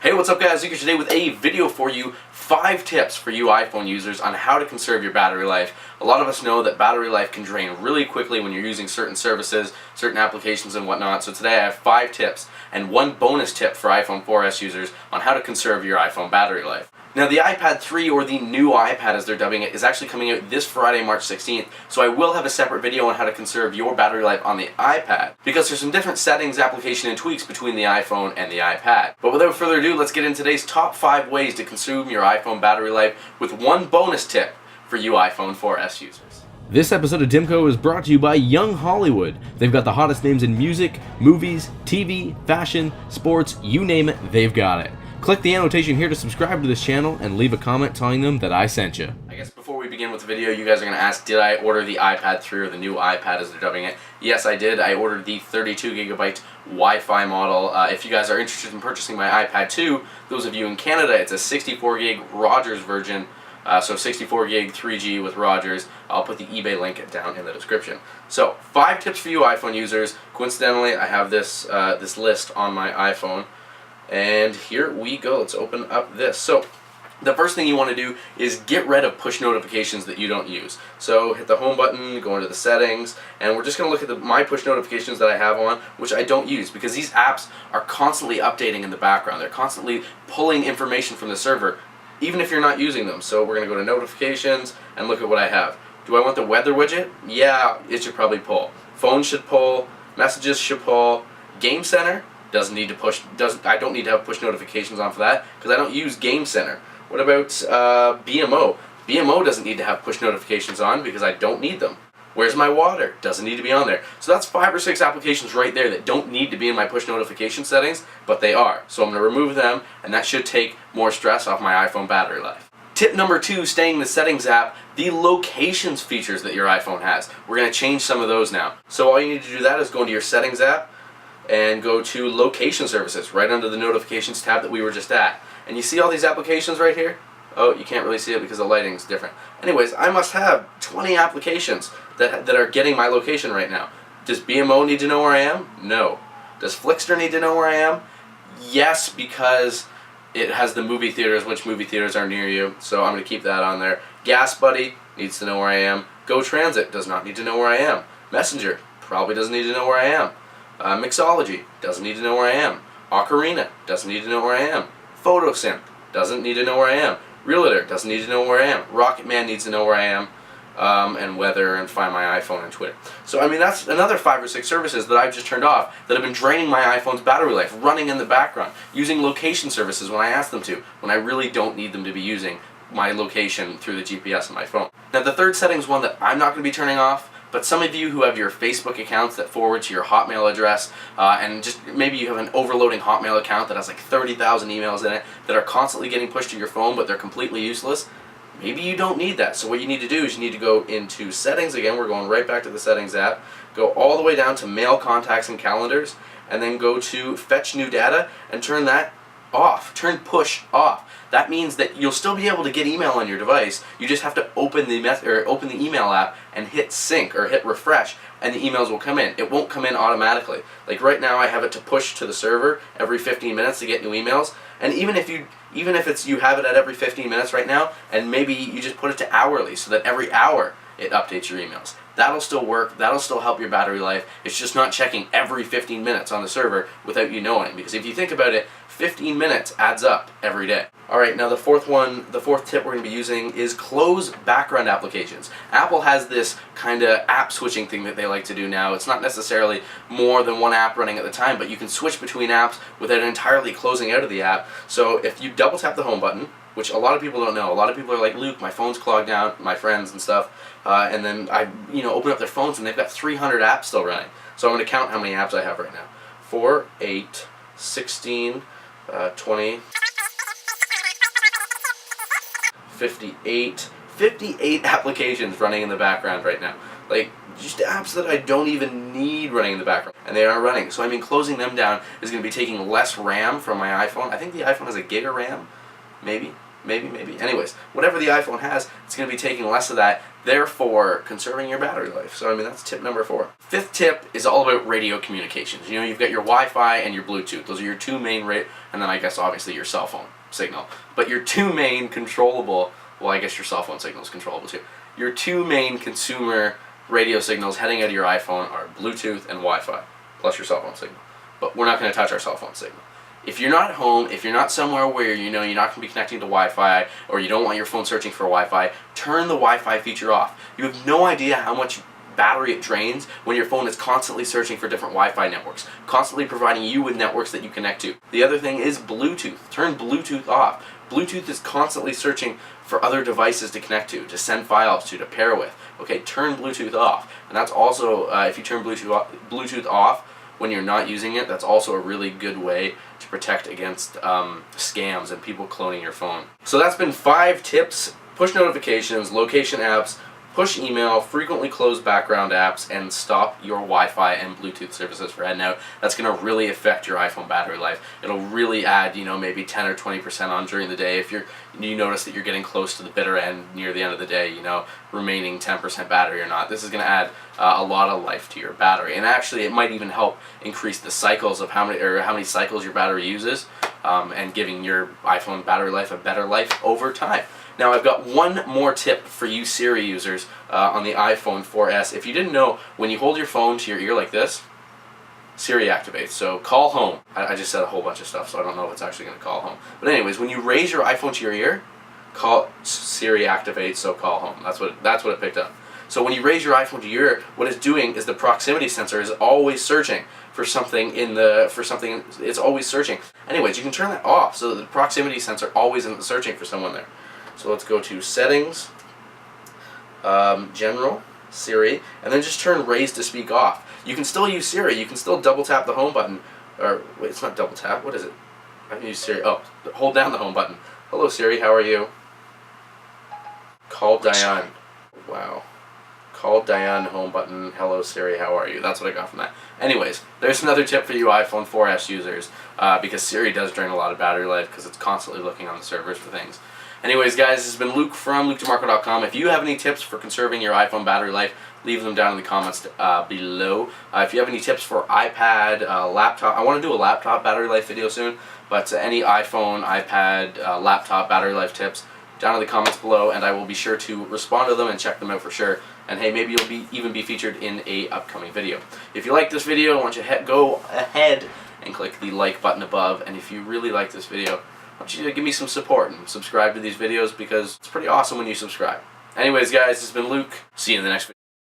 Hey, what's up guys? Here today with a video for you. 5 tips for you iPhone users on how to conserve your battery life. A lot of us know that battery life can drain really quickly when you're using certain services, certain applications and whatnot. So today I have 5 tips and 1 bonus tip for iPhone 4S users on how to conserve your iPhone battery life. Now the iPad 3, or the new iPad as they're dubbing it, is actually coming out this Friday, March 16th, so I will have a separate video on how to conserve your battery life on the iPad, because there's some different settings, application, and tweaks between the iPhone and the iPad. But without further ado, let's get into today's top 5 ways to consume your iPhone battery life with 1 bonus tip for you iPhone 4S users. This episode of Dimco is brought to you by Young Hollywood. They've got the hottest names in music, movies, TV, fashion, sports, you name it, they've got it. Click the annotation here to subscribe to this channel and leave a comment telling them that I sent you. I guess before we begin with the video, you guys are going to ask, did I order the iPad 3 or the new iPad as they're dubbing it? Yes, I did. I ordered the 32GB Wi-Fi model. If you guys are interested in purchasing my iPad 2, those of you in Canada, it's a 64GB Rogers version. So 64GB 3G with Rogers. I'll put the eBay link down in the description. So 5 tips for you iPhone users. Coincidentally, I have this this list on my iPhone. And here we go. Let's open up this. So the first thing you want to do is get rid of push notifications that you don't use. So hit the home button, go into the settings, and we're just going to look at my push notifications that I have on, which I don't use, because these apps are constantly updating in the background. They're constantly pulling information from the server, even if you're not using them. So we're going to go to notifications and look at what I have. Do I want the weather widget? Yeah, it should probably pull. Phone should pull. Messages should pull. Game Center doesn't need to push. I don't need to have push notifications on for that because I don't use Game Center. What about BMO? BMO doesn't need to have push notifications on because I don't need them. Where's my water? Doesn't need to be on there. So that's 5 or 6 applications right there that don't need to be in my push notification settings, but they are. So I'm going to remove them, and that should take more stress off my iPhone battery life. Tip number 2, staying in the settings app, the locations features that your iPhone has. We're going to change some of those now. So all you need to do that is go into your settings app and go to location services right under the notifications tab that we were just at. And you see all these applications right here? Oh, you can't really see it because the lighting's different. Anyways, I must have 20 applications that are getting my location right now. Does BMO need to know where I am? No. Does Flickster need to know where I am? Yes, because it has the movie theaters, which movie theaters are near you, so I'm going to keep that on there. Gas Buddy needs to know where I am. Go Transit does not need to know where I am. Messenger probably doesn't need to know where I am. Mixology doesn't need to know where I am. Ocarina doesn't need to know where I am. PhotoSynth doesn't need to know where I am. Realtor doesn't need to know where I am. Rocket Man needs to know where I am. And weather, and find my iPhone and Twitter. So I mean, that's another 5 or 6 services that I've just turned off that have been draining my iPhone's battery life, running in the background, using location services when I ask them to, when I really don't need them to be using my location through the GPS on my phone. Now the third setting is one that I'm not going to be turning off, but some of you who have your Facebook accounts that forward to your Hotmail address, and just maybe you have an overloading Hotmail account that has like 30,000 emails in it that are constantly getting pushed to your phone but they're completely useless, maybe you don't need that. So what you need to do is you need to go into settings again. We're going right back to the settings app. Go all the way down to mail, contacts, and calendars, and then go to fetch new data and turn that off. Turn push off. That means that you'll still be able to get email on your device. You just have to open the email app and hit sync or hit refresh, and the emails will come in. It won't come in automatically. Like right now, I have it to push to the server every 15 minutes to get new emails. And even if you have it at every 15 minutes right now, and maybe you just put it to hourly so that every hour it updates your emails. That'll still work. That'll still help your battery life. It's just not checking every 15 minutes on the server without you knowing. Because if you think about it, 15 minutes adds up every day. Alright, now the fourth tip we're going to be using is close background applications. Apple has this kind of app switching thing that they like to do now. It's not necessarily more than one app running at the time, but you can switch between apps without entirely closing out of the app. So if you double tap the home button, which a lot of people don't know. A lot of people are like, Luke, my phone's clogged down, my friends and stuff, and then I open up their phones and they've got 300 apps still running. So I'm going to count how many apps I have right now. 4, 8, 16, 20, 58 applications running in the background right now. Like, just apps that I don't even need running in the background, and they are running. So I mean, closing them down is going to be taking less RAM from my iPhone. I think the iPhone has a gig of RAM, maybe. Maybe. Anyways, whatever the iPhone has, it's going to be taking less of that, therefore conserving your battery life. So, I mean, that's tip number 4. Fifth tip is all about radio communications. You know, you've got your Wi-Fi and your Bluetooth. Those are your two main and then I guess obviously your cell phone signal. But your two main controllable, well, I guess your cell phone signal is controllable too. Your two main consumer radio signals heading out of your iPhone are Bluetooth and Wi-Fi, plus your cell phone signal. But we're not going to touch our cell phone signal. If you're not at home, if you're not somewhere where you know you're not going to be connecting to Wi-Fi, or you don't want your phone searching for Wi-Fi, turn the Wi-Fi feature off. You have no idea how much battery it drains when your phone is constantly searching for different Wi-Fi networks, constantly providing you with networks that you connect to. The other thing is Bluetooth. Turn Bluetooth off. Bluetooth is constantly searching for other devices to connect to send files to pair with. Okay, turn Bluetooth off. And that's also, if you turn Bluetooth off when you're not using it, that's also a really good way to protect against scams and people cloning your phone. So that's been 5 tips: push notifications, location apps, push email, frequently close background apps, and stop your Wi-Fi and Bluetooth services for heading out. That's going to really affect your iPhone battery life. It'll really add, you know, maybe 10 or 20% on during the day if you notice that you're getting close to the bitter end near the end of the day, you know, remaining 10% battery or not. This is going to add a lot of life to your battery, and actually it might even help increase the cycles of how many cycles your battery uses, and giving your iPhone battery life a better life over time. Now I've got one more tip for you Siri users on the iPhone 4S. If you didn't know, when you hold your phone to your ear like this, Siri activates. So call home. I just said a whole bunch of stuff, so I don't know if it's actually going to call home. But anyways, when you raise your iPhone to your ear, Siri activates, so call home. That's what it picked up. So when you raise your iPhone to your ear, what it's doing is the proximity sensor is always searching for something it's always searching. Anyways, you can turn that off so that the proximity sensor always isn't searching for someone there. So let's go to Settings, General, Siri, and then just turn Raise to Speak off. You can still use Siri. You can still double tap the home button. Or, wait, it's not double tap. What is it? I can use Siri. Oh, hold down the home button. Hello Siri, how are you? Call Diane. Wow. Call Diane, home button. Hello Siri, how are you? That's what I got from that. Anyways, there's another tip for you iPhone 4S users, because Siri does drain a lot of battery life because it's constantly looking on the servers for things. Anyways, guys, this has been Luke from LukeDeMarco.com. If you have any tips for conserving your iPhone battery life, leave them down in the comments below. If you have any tips for iPad, laptop, I want to do a laptop battery life video soon, but any iPhone, iPad, laptop battery life tips, down in the comments below, and I will be sure to respond to them and check them out for sure. And hey, maybe you'll even be featured in a upcoming video. If you like this video, I want you to go ahead and click the like button above, and if you really like this video, I want you to give me some support and subscribe to these videos, because it's pretty awesome when you subscribe. Anyways, guys, this has been Luke. See you in the next video.